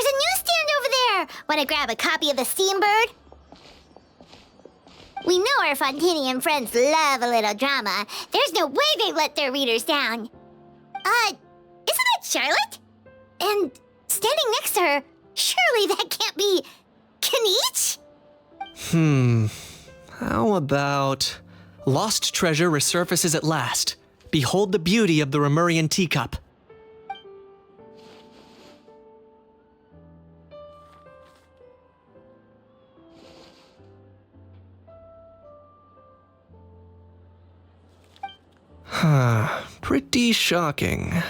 there's a newsstand over there! Wanna grab a copy of the Steambird? We know our Fontanian friends love a little drama. There's no way they let their readers down. Isn't that Charlotte? And standing next to her, surely that can't be Kaniche? How about... Lost treasure resurfaces at last. Behold the beauty of the Remurian teacup. Pretty shocking.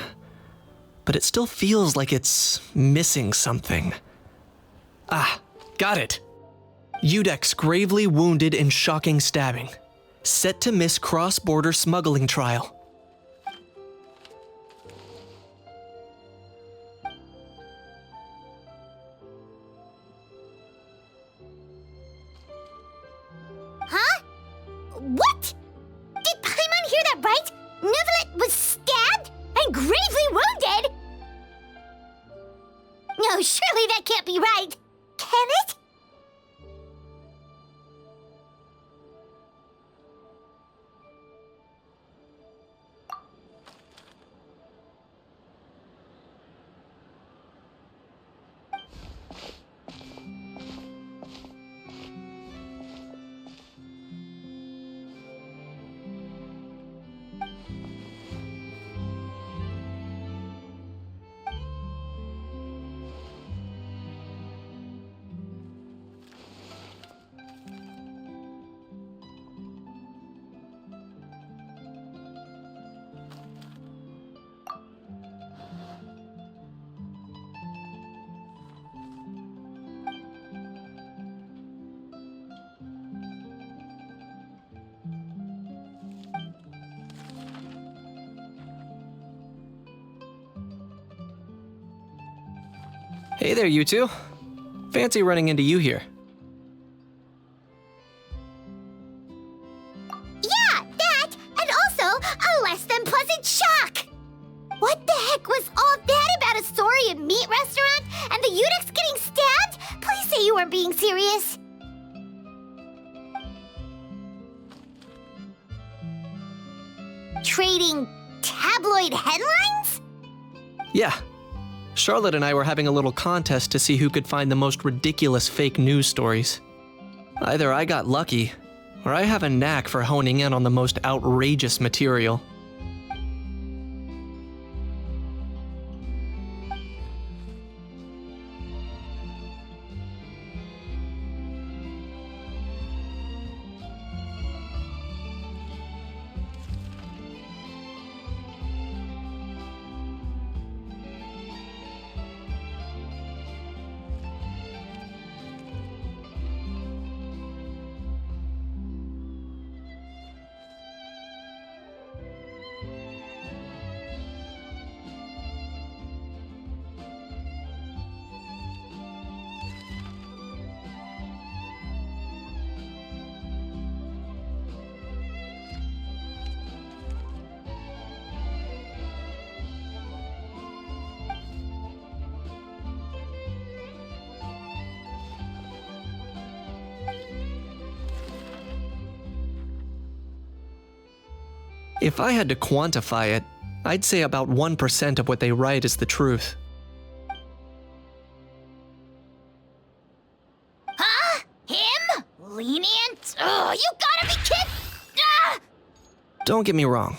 But it still feels like it's missing something. Ah, got it. Udex gravely wounded in shocking stabbing. Set to miss cross-border smuggling trial. Huh? What? Did Paimon hear that right? Neuvillette was stabbed and gravely wounded? No, surely that can't be right. Can it? Hey there, you two. Fancy running into you here. Yeah, that, and also a less than pleasant shock. What the heck was all that about a Saurian meat restaurant and the Udex getting stabbed? Please say you weren't being serious. Trading tabloid headlines? Yeah. Charlotte and I were having a little contest to see who could find the most ridiculous fake news stories. Either I got lucky, or I have a knack for honing in on the most outrageous material. If I had to quantify it, I'd say about 1% of what they write is the truth. Huh? Him? Lenient? Oh, you gotta be kidding! Ah! Don't get me wrong.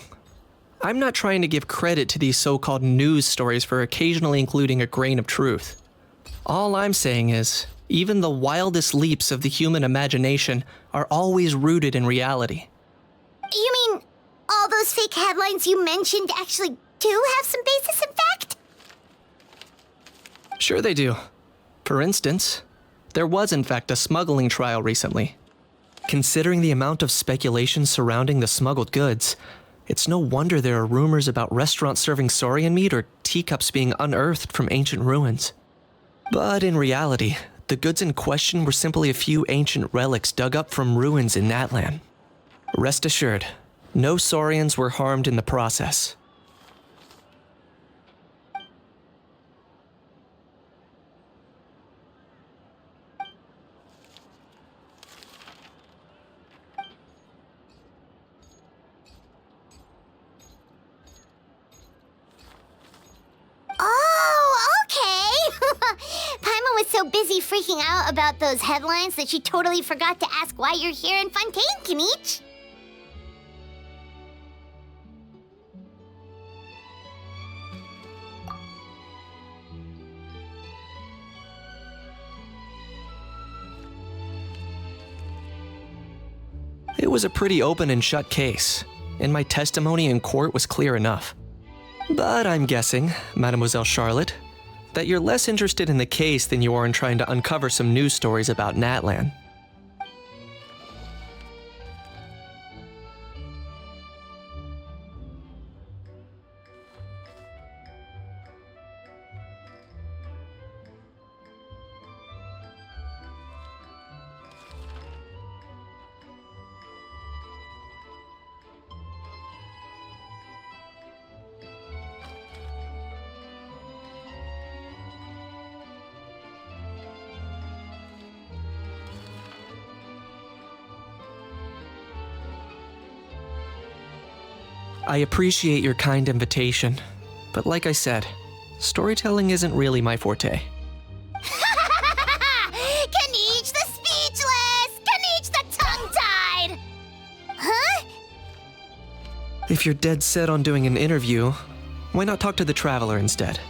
I'm not trying to give credit to these so-called news stories for occasionally including a grain of truth. All I'm saying is, even the wildest leaps of the human imagination are always rooted in reality. You mean all those fake headlines you mentioned actually do have some basis in fact? Sure they do. For instance, there was in fact a smuggling trial recently. Considering the amount of speculation surrounding the smuggled goods, it's no wonder there are rumors about restaurants serving saurian meat or teacups being unearthed from ancient ruins. But in reality, the goods in question were simply a few ancient relics dug up from ruins in Natlan. Rest assured, no saurians were harmed in the process. so busy freaking out about those headlines that you totally forgot to ask why you're here in Fontaine, Kinich. It was a pretty open and shut case, and my testimony in court was clear enough. But I'm guessing, Mademoiselle Charlotte, that you're less interested in the case than you are in trying to uncover some news stories about Natlan. I appreciate your kind invitation, but like I said, storytelling isn't really my forte. Kinich the speechless! Kinich the tongue-tied! Huh? If you're dead set on doing an interview, why not talk to the Traveler instead?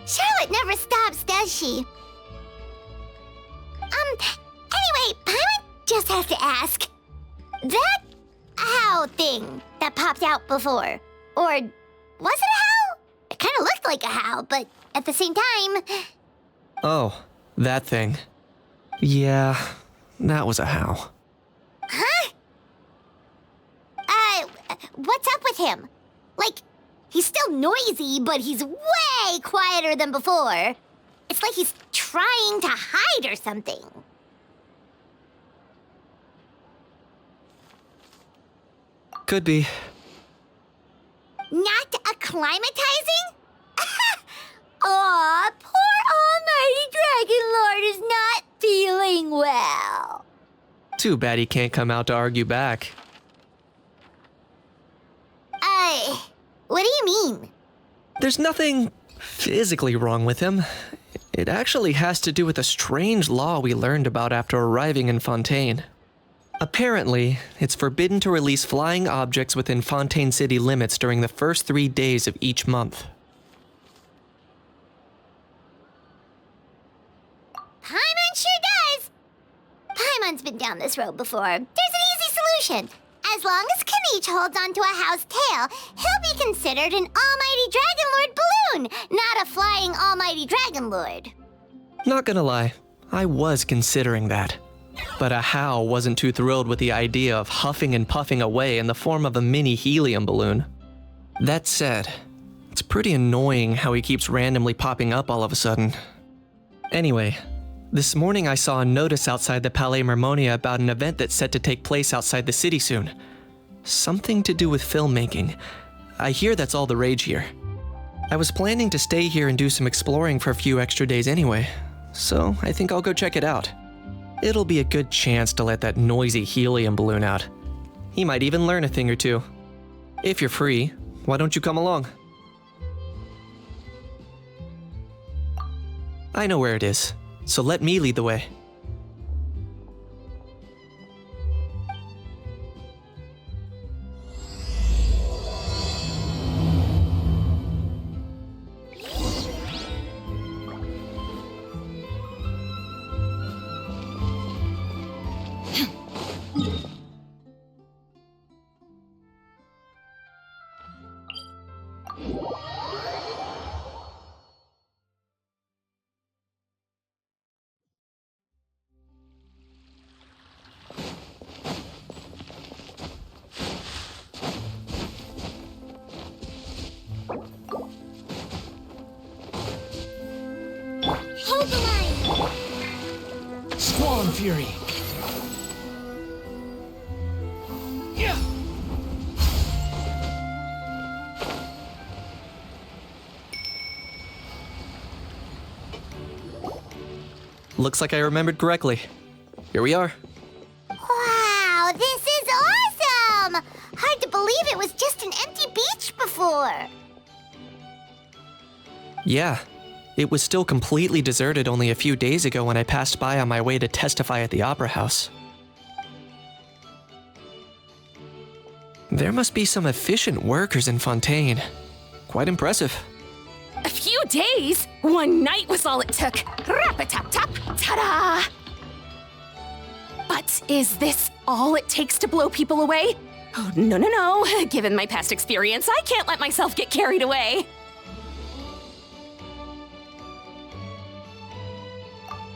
Charlotte never stops, does she? Anyway, Paimon just has to ask. That how thing that popped out before, or was it a how? It kind of looked like a how, but at the same time... Oh, that thing. Yeah, that was a how. Huh? What's up with him? Like, he's still noisy, but he's way quieter than before. It's like he's trying to hide or something. Could be. Not acclimatizing? Aw, poor Almighty Dragon Lord is not feeling well. Too bad he can't come out to argue back. What do you mean? There's nothing physically wrong with him. It actually has to do with a strange law we learned about after arriving in Fontaine. Apparently, it's forbidden to release flying objects within Fontaine city limits during the first 3 days of each month. Paimon sure does! Paimon's been down this road before. There's an easy solution. As long as Kinich holds onto a house tail, he'll be considered an Almighty Dragon Lord balloon, not a flying Almighty Dragon Lord. Not gonna lie, I was considering that. But a how wasn't too thrilled with the idea of huffing and puffing away in the form of a mini helium balloon. That said, it's pretty annoying how he keeps randomly popping up all of a sudden. Anyway, this morning I saw a notice outside the Palais Mermonia about an event that's set to take place outside the city soon. Something to do with filmmaking. I hear that's all the rage here. I was planning to stay here and do some exploring for a few extra days anyway, so I think I'll go check it out. It'll be a good chance to let that noisy helium balloon out. He might even learn a thing or two. If you're free, why don't you come along? I know where it is, so let me lead the way. Squall and Fury. Yeah. Looks like I remembered correctly. Here we are. Wow, this is awesome! Hard to believe it was just an empty beach before. Yeah, it was still completely deserted only a few days ago when I passed by on my way to testify at the Opera House. There must be some efficient workers in Fontaine. Quite impressive. A few days? One night was all it took. Rap-a-tap-tap, ta-da! But is this all it takes to blow people away? Oh, no, no, no. Given my past experience, I can't let myself get carried away.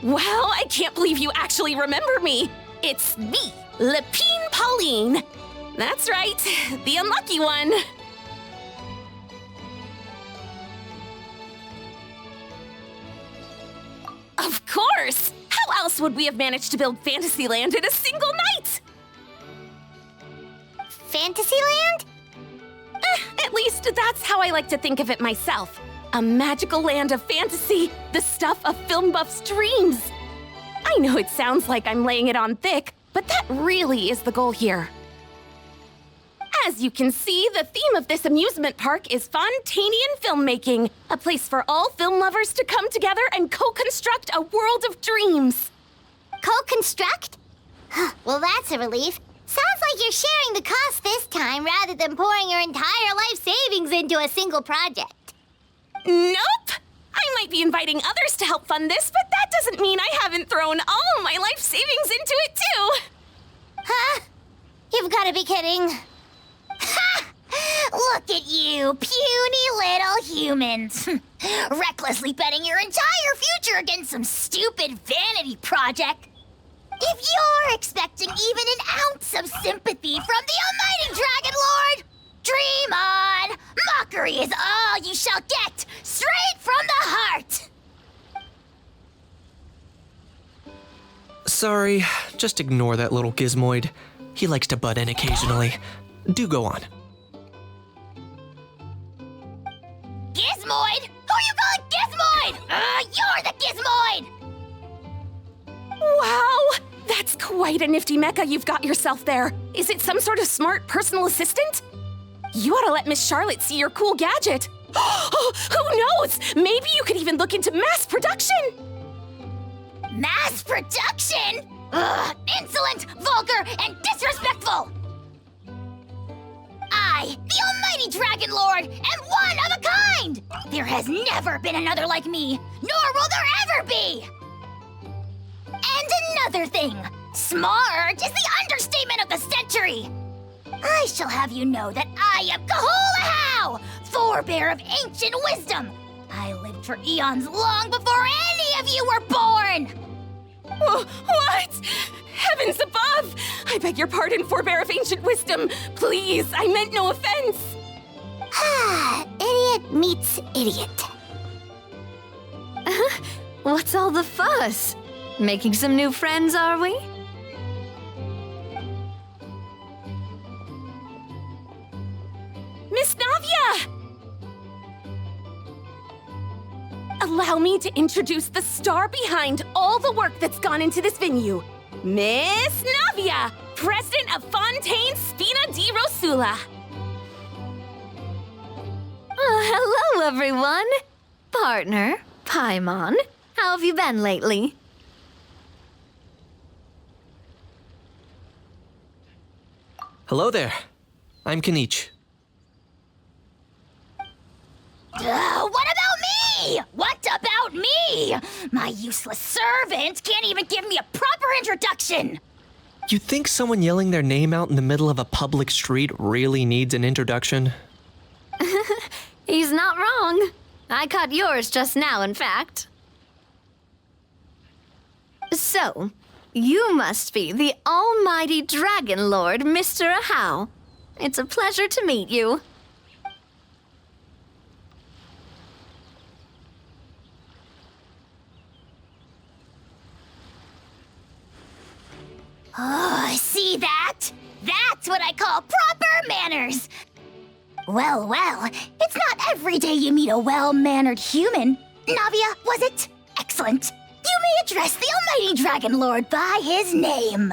Well, I can't believe you actually remember me. It's me, Lepine Pauline. That's right, the unlucky one. Of course! How else would we have managed to build Fantasyland in a single night? Fantasyland? At least that's how I like to think of it myself. A magical land of fantasy, the stuff of film buffs' dreams. I know it sounds like I'm laying it on thick, but that really is the goal here. As you can see, the theme of this amusement park is Fontainian filmmaking, a place for all film lovers to come together and co-construct a world of dreams. Co-construct? Well, that's a relief. Sounds like you're sharing the cost this time rather than pouring your entire life savings into a single project. Nope! I might be inviting others to help fund this, but that doesn't mean I haven't thrown all my life savings into it too. Huh? You've got to be kidding. Ha! Look at you, puny little humans. Recklessly betting your entire future against some stupid vanity project. If you're expecting even an ounce of sympathy from the almighty Dragon Lord, dream on! Mockery is all you shall get, straight from the heart! Sorry, just ignore that little gizmoid. He likes to butt in occasionally. Do go on. Gizmoid? Who you calling Gizmoid? You're the Gizmoid! Wow! That's quite a nifty mecha you've got yourself there. Is it some sort of smart personal assistant? You ought to let Miss Charlotte see your cool gadget. Who knows? Maybe you could even look into mass production. Mass production? Ugh, insolent, vulgar, and disrespectful! I, the almighty Dragon Lord, am one of a kind! There has never been another like me, nor will there ever be! And another thing, smart is the understatement of the century! I shall have you know that I am Kahulahau, forebear of ancient wisdom! I lived for eons long before any of you were born! What? Heavens above! I beg your pardon, forebear of ancient wisdom. Please, I meant no offense. Idiot meets idiot. What's all the fuss? Making some new friends, are we? Miss Navia! Allow me to introduce the star behind all the work that's gone into this venue. Miss Navia, president of Fontaine Spina di Rosula. Hello, everyone. Partner, Paimon, how have you been lately? Hello there. I'm Kenichi. What about me? What about me? My useless servant can't even give me a proper introduction. You think someone yelling their name out in the middle of a public street really needs an introduction? He's not wrong. I caught yours just now, in fact. So, you must be the almighty Dragon Lord, Mr. Ahau. It's a pleasure to meet you. Oh, see that? That's what I call proper manners. Well, it's not every day you meet a well-mannered human. Navia, was it? Excellent. You may address the almighty Dragon Lord by his name.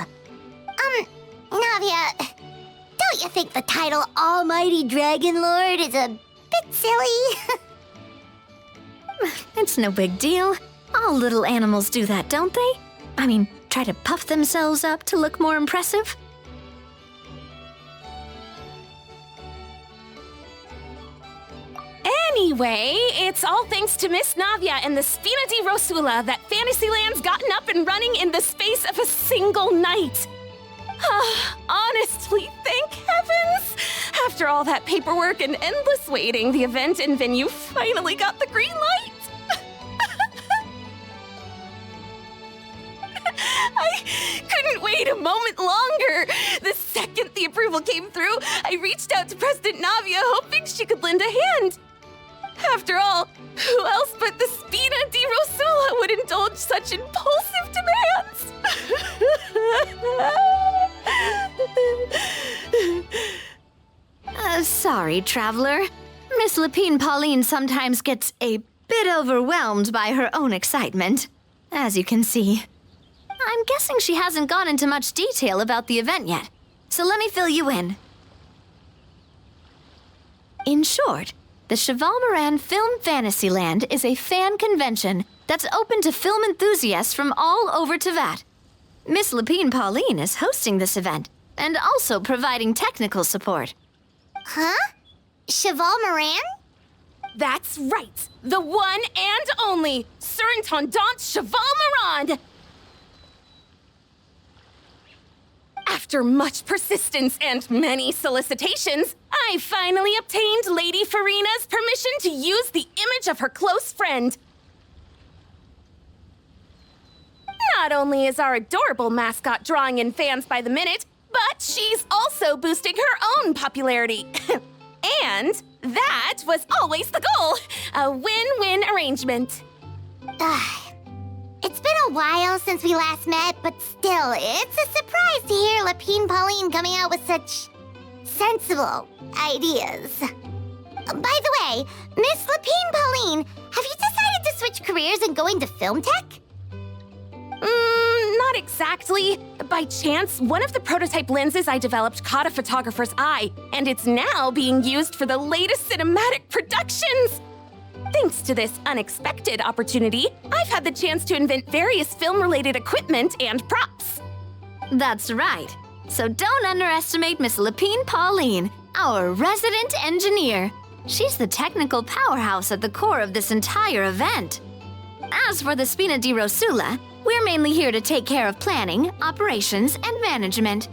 Navia, don't you think the title Almighty Dragon Lord is a bit silly? It's no big deal. All little animals do that, don't they? I mean, try to puff themselves up to look more impressive. Anyway, it's all thanks to Miss Navia and the Spina di Rosula that Fantasyland's gotten up and running in the space of a single night. Honestly, thank heavens! After all that paperwork and endless waiting, the event and venue finally got the green light. I couldn't wait a moment longer. The second the approval came through, I reached out to President Navia, hoping she could lend a hand. After all, who else but the Spina di Rosula would indulge such impulsive demands? Sorry, Traveler. Miss Lapine Pauline sometimes gets a bit overwhelmed by her own excitement, as you can see. I'm guessing she hasn't gone into much detail about the event yet, so let me fill you in. In short, the Cheval-Moran Film Fantasyland is a fan convention that's open to film enthusiasts from all over Teyvat. Miss Lapine Pauline is hosting this event and also providing technical support. Huh? Cheval-Moran? That's right, the one and only Surintendant Cheval-Moran! After much persistence and many solicitations, I finally obtained Lady Farina's permission to use the image of her close friend. Not only is our adorable mascot drawing in fans by the minute, but she's also boosting her own popularity. And that was always the goal, a win-win arrangement. It's been a while since we last met, but still, it's a surprise to hear Lapine Pauline coming out with such sensible ideas. By the way, Miss Lapine Pauline, have you decided to switch careers and go into film tech? Not exactly. By chance, one of the prototype lenses I developed caught a photographer's eye, and it's now being used for the latest cinematic productions. Thanks to this unexpected opportunity, I've had the chance to invent various film-related equipment and props. That's right. So don't underestimate Miss Lapine Pauline, our resident engineer. She's the technical powerhouse at the core of this entire event. As for the Spina di Rosula, we're mainly here to take care of planning, operations, and management.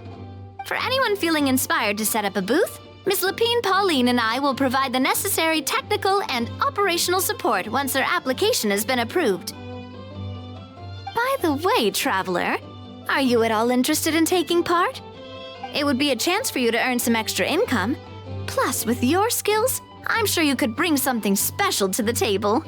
For anyone feeling inspired to set up a booth, Miss Lapine Pauline and I will provide the necessary technical and operational support once their application has been approved. By the way, Traveler, are you at all interested in taking part? It would be a chance for you to earn some extra income. Plus, with your skills, I'm sure you could bring something special to the table.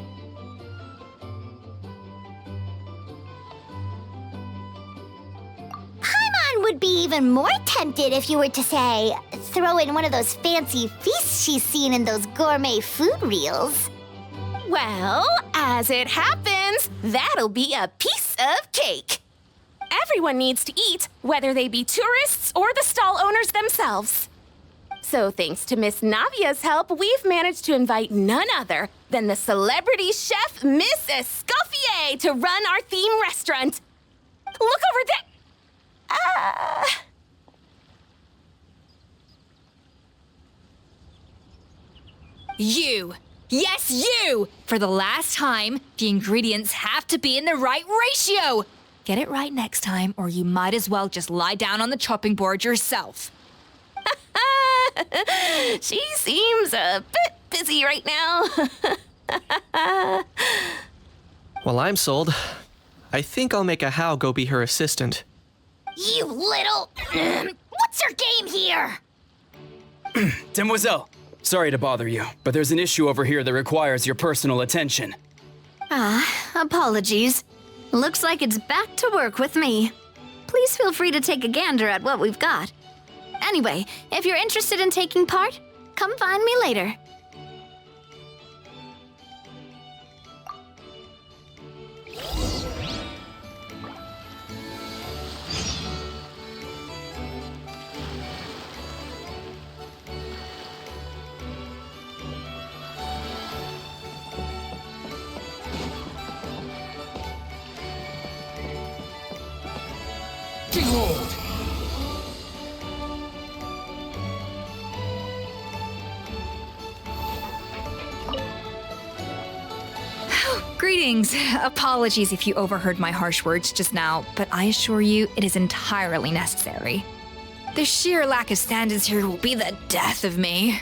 Would be even more tempted if you were to, say, throw in one of those fancy feasts she's seen in those gourmet food reels. Well, as it happens, that'll be a piece of cake. Everyone needs to eat, whether they be tourists or the stall owners themselves. So thanks to Miss Navia's help, we've managed to invite none other than the celebrity chef, Miss Escoffier, to run our theme restaurant. Look over there. You! Yes, you! For the last time, the ingredients have to be in the right ratio! Get it right next time, or you might as well just lie down on the chopping board yourself. She seems a bit busy right now. Well, I'm sold. I think I'll make a How go be her assistant. You little... What's your game here? Demoiselle, sorry to bother you, but there's an issue over here that requires your personal attention. Apologies. Looks like it's back to work with me. please feel free to take a gander at what we've got. Anyway, if you're interested in taking part, come find me later. Greetings. Apologies if you overheard my harsh words just now, but I assure you it is entirely necessary. The sheer lack of standards here will be the death of me.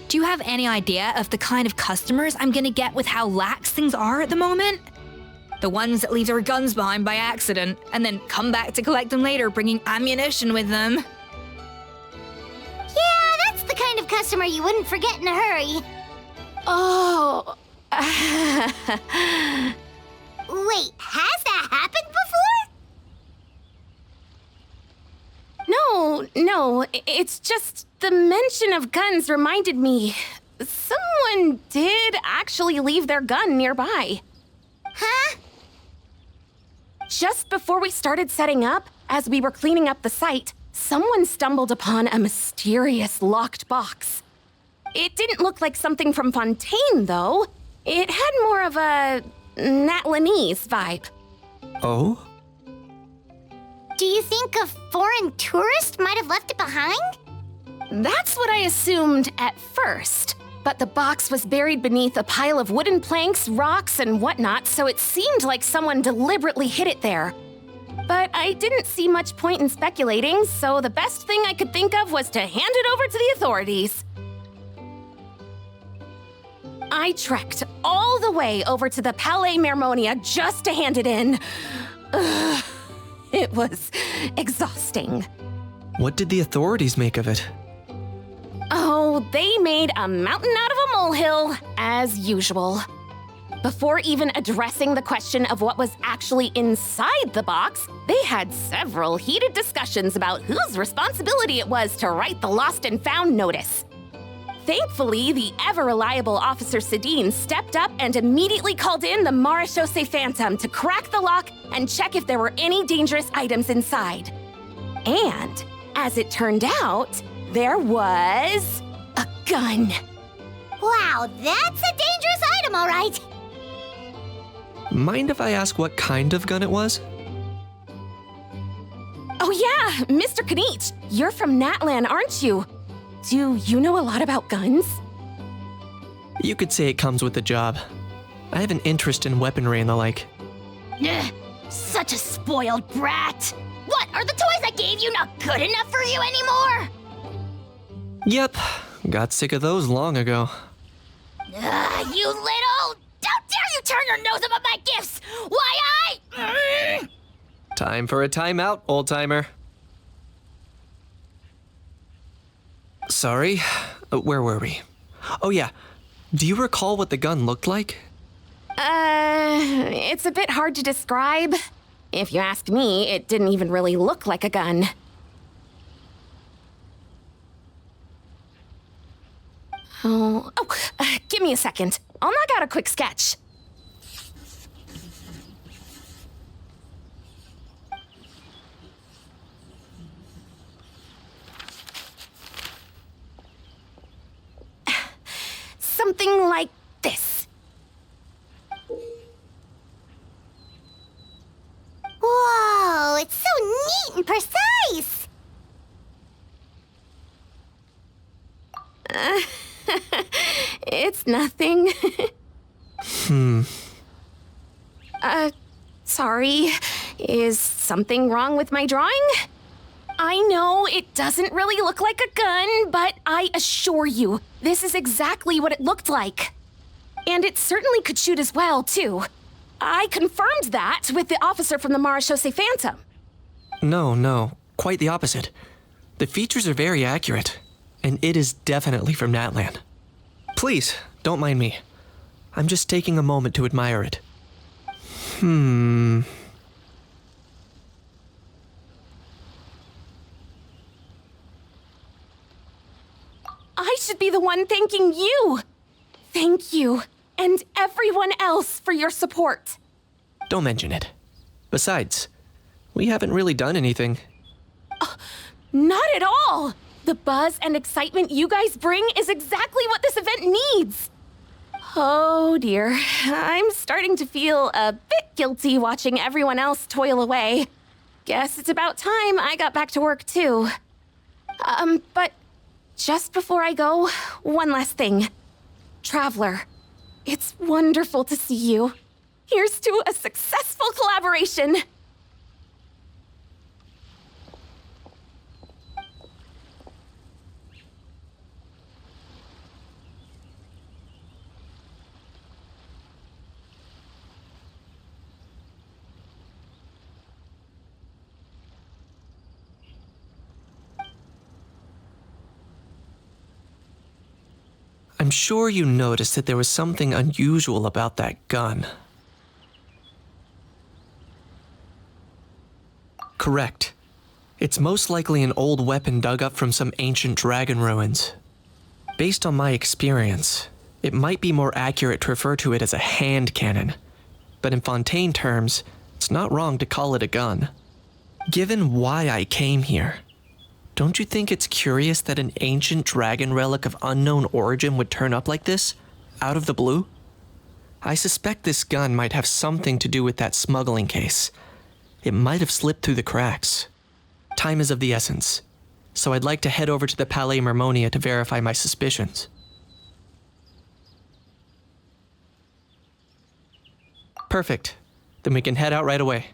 Do you have any idea of the kind of customers I'm gonna get with how lax things are at the moment? The ones that leave their guns behind by accident and then come back to collect them later bringing ammunition with them. Yeah, that's the kind of customer you wouldn't forget in a hurry. Oh. Wait, has that happened before? No, it's just the mention of guns reminded me. Someone did actually leave their gun nearby. Huh? Just before we started setting up, as we were cleaning up the site, someone stumbled upon a mysterious locked box. It didn't look like something from Fontaine, though. It had more of a Natlanese vibe. Oh? Do you think a foreign tourist might have left it behind? That's what I assumed at first. But the box was buried beneath a pile of wooden planks, rocks, and whatnot, so it seemed like someone deliberately hid it there. But I didn't see much point in speculating, so the best thing I could think of was to hand it over to the authorities. I trekked all the way over to the Palais Mermonia just to hand it in. Ugh, it was exhausting. What did the authorities make of it? Oh, they made a mountain out of a molehill, as usual. Before even addressing the question of what was actually inside the box, they had several heated discussions about whose responsibility it was to write the lost and found notice. Thankfully, the ever-reliable Officer Sedine stepped up and immediately called in the Marechaussee Phantom to crack the lock and check if there were any dangerous items inside. And, as it turned out, there was a gun. Wow, that's a dangerous item, all right. Mind if I ask what kind of gun it was? Oh yeah, Mr. Kanich, you're from Natlan, aren't you? Do you know a lot about guns? You could say it comes with the job. I have an interest in weaponry and the like. Ugh, such a spoiled brat. What, are the toys I gave you not good enough for you anymore? Yep, got sick of those long ago. You little... Don't dare you turn your nose up at my gifts! Why, Time for a timeout, old-timer. Sorry, where were we? Oh yeah, do you recall what the gun looked like? It's a bit hard to describe. If you ask me, it didn't even really look like a gun. Give me a second. I'll knock out a quick sketch. Something like this. Whoa, it's so neat and precise. It's nothing. Sorry. Is something wrong with my drawing? I know it doesn't really look like a gun, but I assure you, this is exactly what it looked like. And it certainly could shoot as well, too. I confirmed that with the officer from the Marechaussee Phantom. No, quite the opposite. The features are very accurate, and it is definitely from Natlan. Please, don't mind me. I'm just taking a moment to admire it. should be the one thanking you. Thank you, and everyone else for your support. Don't mention it. Besides, we haven't really done anything. Not at all. The buzz and excitement you guys bring is exactly what this event needs. Oh dear, I'm starting to feel a bit guilty watching everyone else toil away. Guess it's about time I got back to work too. But just before I go, one last thing. Traveler, it's wonderful to see you. Here's to a successful collaboration. I'm sure you noticed that there was something unusual about that gun. Correct. It's most likely an old weapon dug up from some ancient dragon ruins. Based on my experience, it might be more accurate to refer to it as a hand cannon, but in Fontaine terms, it's not wrong to call it a gun. Given why I came here, don't you think it's curious that an ancient dragon relic of unknown origin would turn up like this, out of the blue? I suspect this gun might have something to do with that smuggling case. It might have slipped through the cracks. Time is of the essence, so I'd like to head over to the Palais Mermonia to verify my suspicions. Perfect. Then we can head out right away.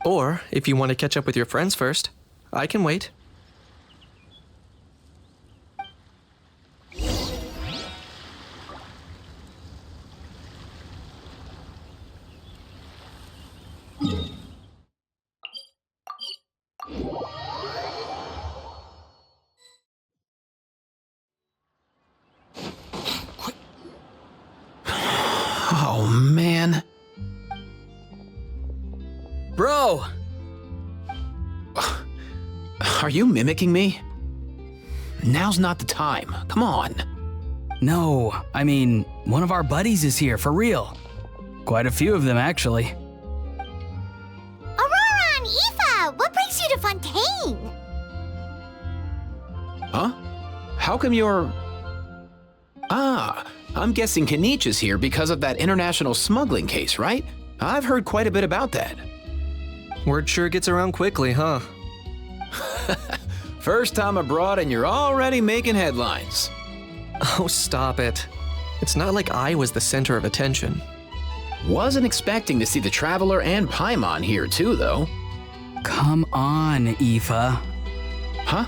Or, if you want to catch up with your friends first, I can wait. Oh, man. Bro! Are you mimicking me? Now's not the time. Come on. No, I mean, one of our buddies is here, for real. Quite a few of them, actually. Aurora and Aoife, what brings you to Fontaine? Huh? How come you're... Ah, I'm guessing Kanich is here because of that international smuggling case, right? I've heard quite a bit about that. Word sure gets around quickly, huh? First time abroad and you're already making headlines. Oh, stop it. It's not like I was the center of attention. Wasn't expecting to see the Traveler and Paimon here too, though. Come on, Aoife. Huh?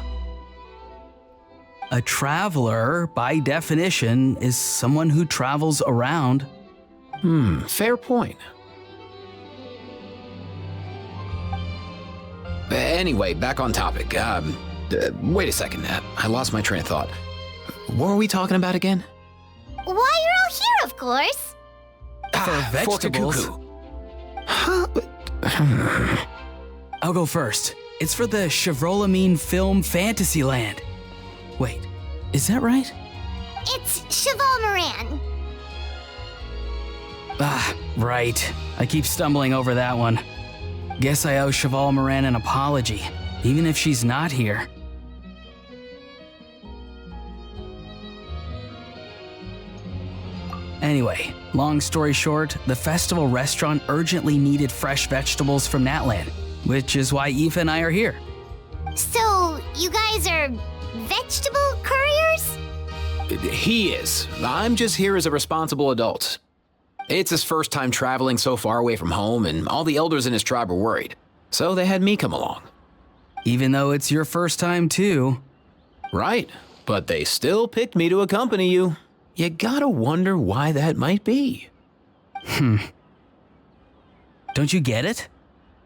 A traveler, by definition, is someone who travels around. Fair point. Anyway, back on topic. Wait a second. I lost my train of thought. What were we talking about again? Why, you're all here, of course. vegetables. Huh? I'll go first. It's for the Chevrolet Film Fantasyland. Wait, is that right? It's Cheval Moran. Ah, right. I keep stumbling over that one. Guess I owe Cheval Moran an apology, even if she's not here. Anyway, long story short, the festival restaurant urgently needed fresh vegetables from Natland, which is why Aoife and I are here. So, you guys are vegetable couriers? He is. I'm just here as a responsible adult. It's his first time traveling so far away from home, and all the elders in his tribe were worried. So they had me come along. Even though it's your first time too. Right, but they still picked me to accompany you. You gotta wonder why that might be. Don't you get it?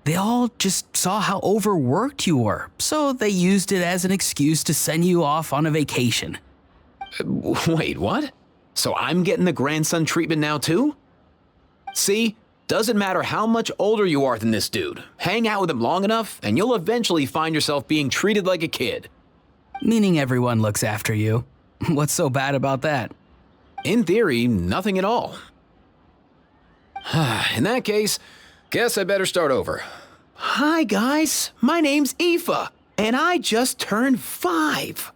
They all just saw how overworked you were, so they used it as an excuse to send you off on a vacation. Wait, what? So I'm getting the grandson treatment now too? See? Doesn't matter how much older you are than this dude. Hang out with him long enough, and you'll eventually find yourself being treated like a kid. Meaning everyone looks after you. What's so bad about that? In theory, nothing at all. In that case, guess I better start over. Hi guys, my name's Aoife, and I just turned 5.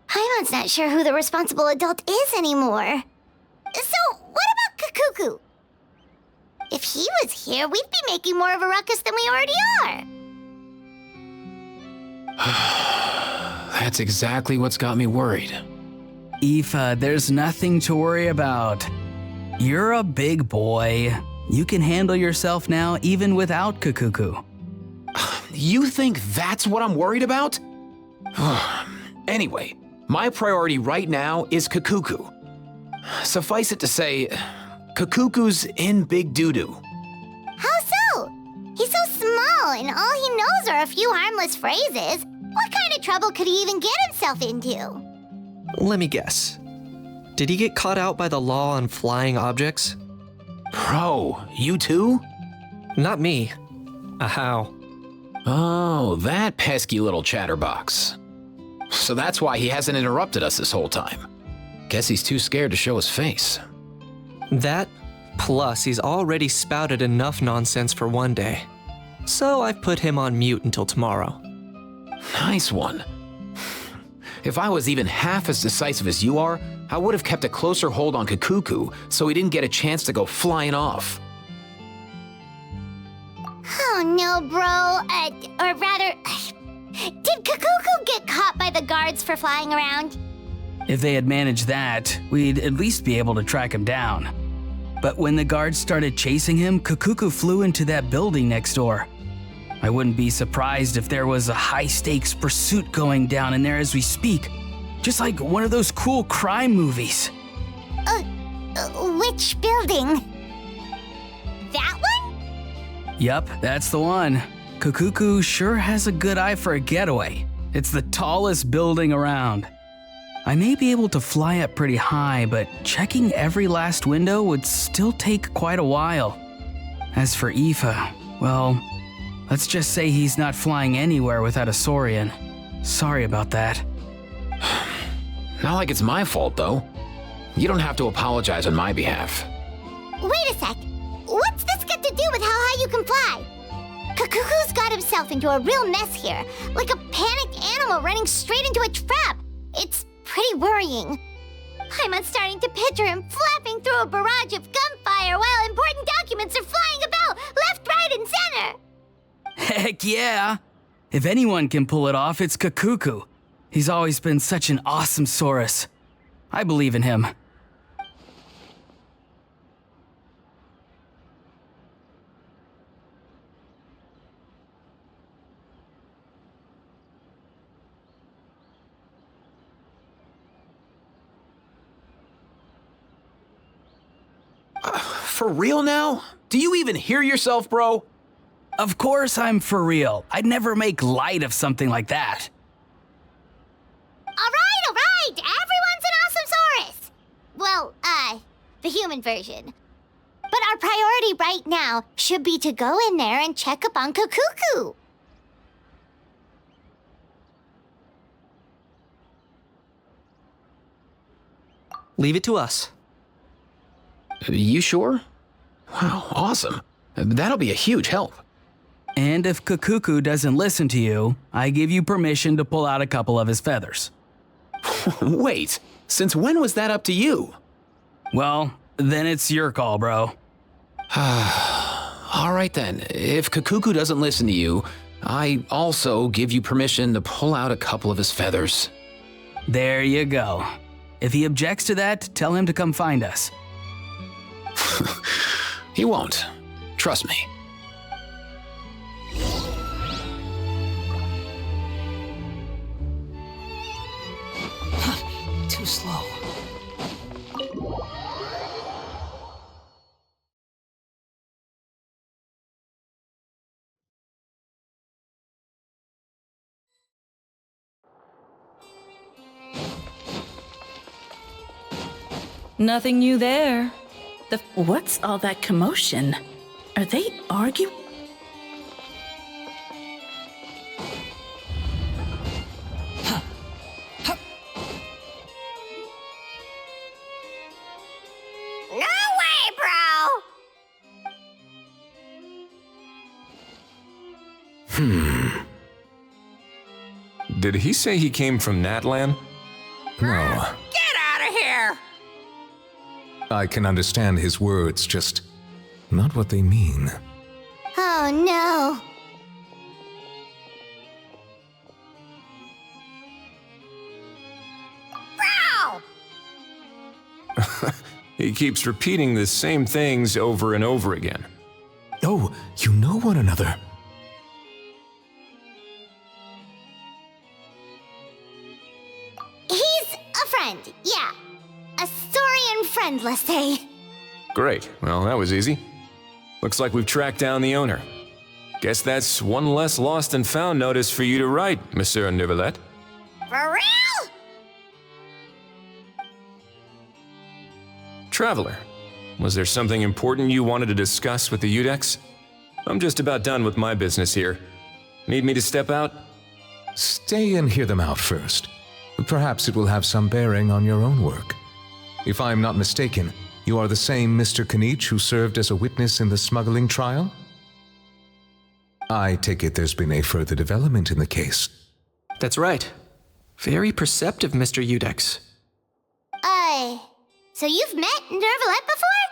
Paimon's not sure who the responsible adult is anymore. So, what about Kakuku? If he was here, we'd be making more of a ruckus than we already are. That's exactly what's got me worried. Aoife, there's nothing to worry about. You're a big boy. You can handle yourself now even without Kakuku. You think that's what I'm worried about? Anyway, my priority right now is Kakuku. Suffice it to say, Kakuku's in big doo-doo. How so? He's so small, and all he knows are a few harmless phrases. What kind of trouble could he even get himself into? Let me guess. Did he get caught out by the law on flying objects? Bro, you too? Not me. How? Oh, that pesky little chatterbox. So that's why he hasn't interrupted us this whole time. Guess he's too scared to show his face. That, plus he's already spouted enough nonsense for one day. So I've put him on mute until tomorrow. Nice one. If I was even half as decisive as you are, I would have kept a closer hold on Kakuku so he didn't get a chance to go flying off. Oh no, bro. Or rather, did Kakuku get caught by the guards for flying around? If they had managed that, we'd at least be able to track him down. But when the guards started chasing him, Kakuku flew into that building next door. I wouldn't be surprised if there was a high-stakes pursuit going down in there as we speak. Just like one of those cool crime movies. Which building? That one? Yup, that's the one. Kakuku sure has a good eye for a getaway. It's the tallest building around. I may be able to fly up pretty high, but checking every last window would still take quite a while. As for Aoife, well, let's just say he's not flying anywhere without a Saurian. Sorry about that. Not like it's my fault, though. You don't have to apologize on my behalf. Wait a sec. What's this got to do with how high you can fly? Kakuku's got himself into a real mess here, like a panicked animal running straight into a trap. It's pretty worrying. I'm starting to picture him flapping through a barrage of gunfire while important documents are flying about left, right, and center. Heck yeah! If anyone can pull it off, it's Kakuku. He's always been such an awesome Saurus. I believe in him. For real now? Do you even hear yourself, bro? Of course I'm for real. I'd never make light of something like that. All right. Everyone's an awesome Saurus. Well, the human version. But our priority right now should be to go in there and check up on Kakuku. Leave it to us. You sure? Wow, awesome. That'll be a huge help. And if Kakuku doesn't listen to you, I give you permission to pull out a couple of his feathers. Wait, since when was that up to you? Well, then it's your call, bro. All right then, if Kakuku doesn't listen to you, I also give you permission to pull out a couple of his feathers. There you go. If he objects to that, tell him to come find us. He won't. Trust me. Too slow. Nothing new there. What's all that commotion? Are they arguing? No way, bro! Did he say he came from Natlan? No. Get out of here! I can understand his words, just not what they mean. Oh no. Bro! He keeps repeating the same things over and over again. Oh, you know one another. He's a friend, yeah. A Saurian friend, let's say. Great. Well, that was easy. Looks like we've tracked down the owner. Guess that's one less lost and found notice for you to write, Monsieur Neuvillette. For real? Traveler, was there something important you wanted to discuss with the Udex? I'm just about done with my business here. Need me to step out? Stay and hear them out first. Perhaps it will have some bearing on your own work. If I am not mistaken, you are the same Mr. Kanich who served as a witness in the smuggling trial? I take it there's been a further development in the case. That's right. Very perceptive, Mr. Udex. So you've met Neuvillette before?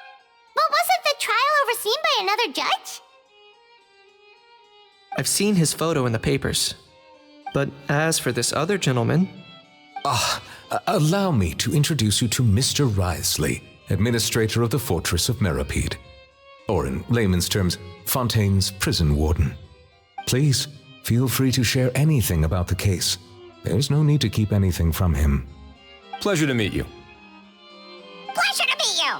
But wasn't the trial overseen by another judge? I've seen his photo in the papers. But as for this other gentleman... Allow me to introduce you to Mr. Wriothesley, administrator of the Fortress of Meripede. Or in layman's terms, Fontaine's prison warden. Please, feel free to share anything about the case. There's no need to keep anything from him. Pleasure to meet you. Pleasure to meet you!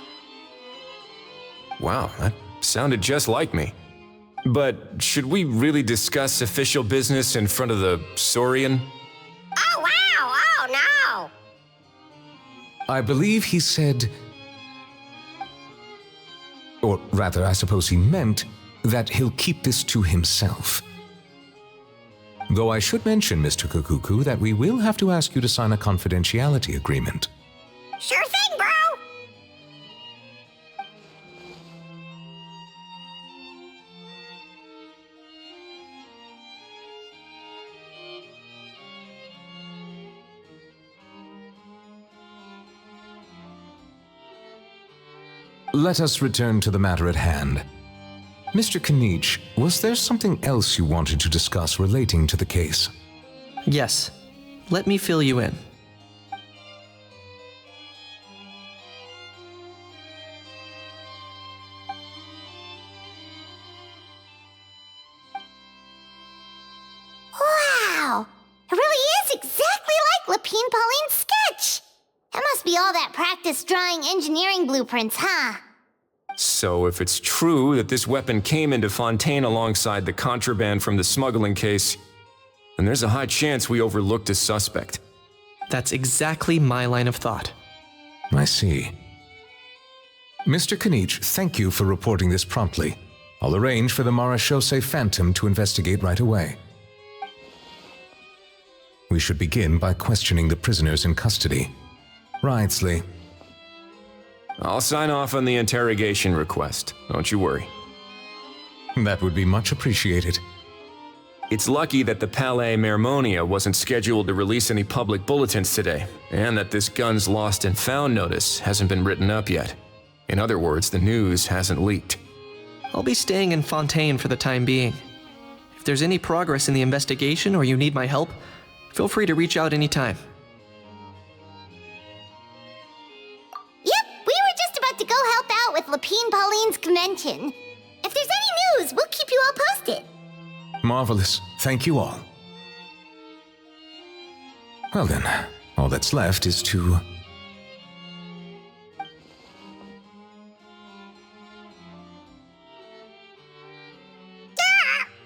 Wow, that sounded just like me. But should we really discuss official business in front of the Saurian? Oh, wow! Oh, no! I believe he said... Or rather, I suppose he meant that he'll keep this to himself. Though I should mention, Mr. Kukuku, that we will have to ask you to sign a confidentiality agreement. Sure thing, bro! Let us return to the matter at hand. Mr. Kanich, was there something else you wanted to discuss relating to the case? Yes. Let me fill you in. Wow! It really is exactly like Lapine Pauline's sketch! That must be all that practice drawing engineering blueprints, huh? So if it's true that this weapon came into Fontaine alongside the contraband from the smuggling case, then there's a high chance we overlooked a suspect. That's exactly my line of thought. I see. Mr. Kanich, thank you for reporting this promptly. I'll arrange for the Marechaussee Phantom to investigate right away. We should begin by questioning the prisoners in custody. Wriothesley. I'll sign off on the interrogation request, don't you worry. That would be much appreciated. It's lucky that the Palais Mermonia wasn't scheduled to release any public bulletins today, and that this guns lost and found notice hasn't been written up yet. In other words, the news hasn't leaked. I'll be staying in Fontaine for the time being. If there's any progress in the investigation or you need my help, feel free to reach out anytime. Yep, we were just about to go help out with Lapine Pauline's convention. If there's any news, we'll keep you all posted. Marvelous. Thank you all. Well then, all that's left is to...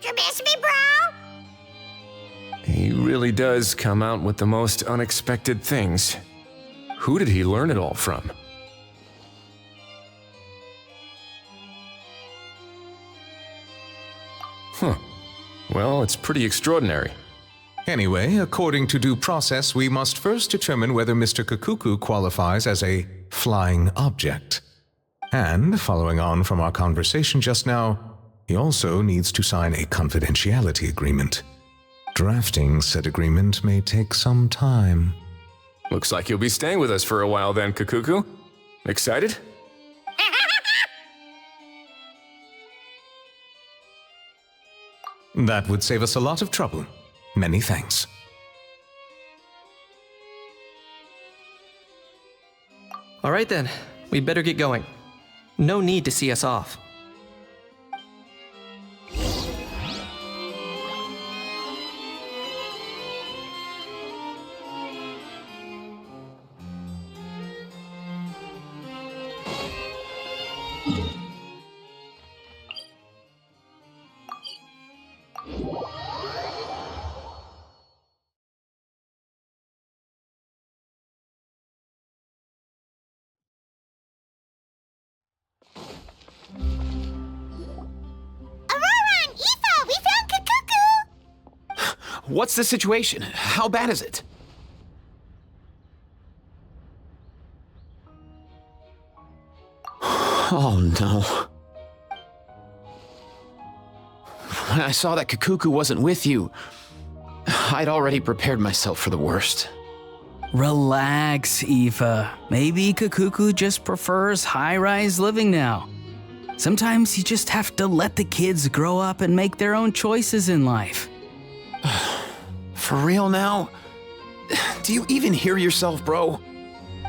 You miss me, bro? He really does come out with the most unexpected things. Who did he learn it all from? Well, it's pretty extraordinary. Anyway, according to due process, we must first determine whether Mr. Kakuku qualifies as a flying object. And, following on from our conversation just now, he also needs to sign a confidentiality agreement. Drafting said agreement may take some time. Looks like you'll be staying with us for a while then, Kakuku. Excited? That would save us a lot of trouble. Many thanks. All right then, we'd better get going. No need to see us off. What's the situation? How bad is it? Oh no. When I saw that Kakuku wasn't with you, I'd already prepared myself for the worst. Relax, Aoife. Maybe Kakuku just prefers high-rise living now. Sometimes you just have to let the kids grow up and make their own choices in life. For real now? Do you even hear yourself, bro?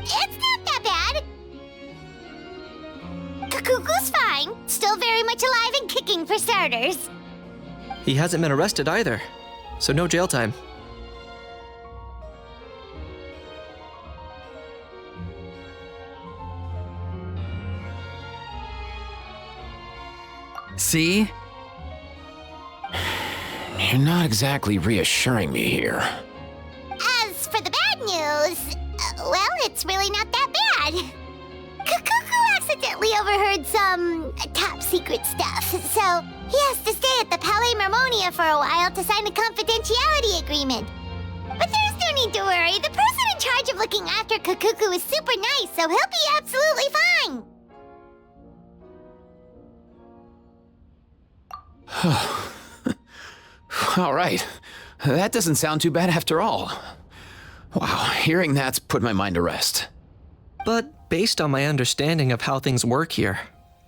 It's not that bad. Kakuku's fine. Still very much alive and kicking for starters. He hasn't been arrested either, so no jail time. See? You're not exactly reassuring me here. As for the bad news, well, it's really not that bad. Kakuku accidentally overheard some top secret stuff, so he has to stay at the Palais Mermonia for a while to sign a confidentiality agreement. But there's no need to worry. The person in charge of looking after Kakuku is super nice, so he'll be absolutely fine. All right. That doesn't sound too bad after all. Wow, hearing that's put my mind to rest. But based on my understanding of how things work here,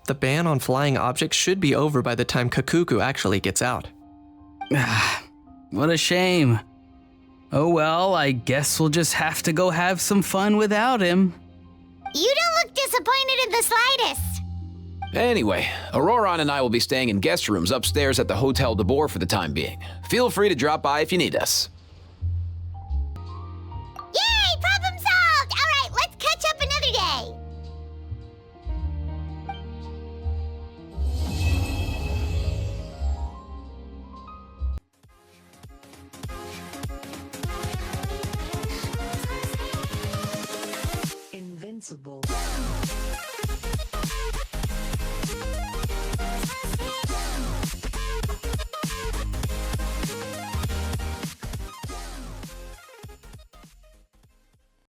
the ban on flying objects should be over by the time Kakuku actually gets out. What a shame. Oh well, I guess we'll just have to go have some fun without him. You don't look disappointed in the slightest. Anyway, Auroron and I will be staying in guest rooms upstairs at the Hotel de Boer for the time being. Feel free to drop by if you need us. Yay! Problem solved! All right, let's catch up another day. Invincible.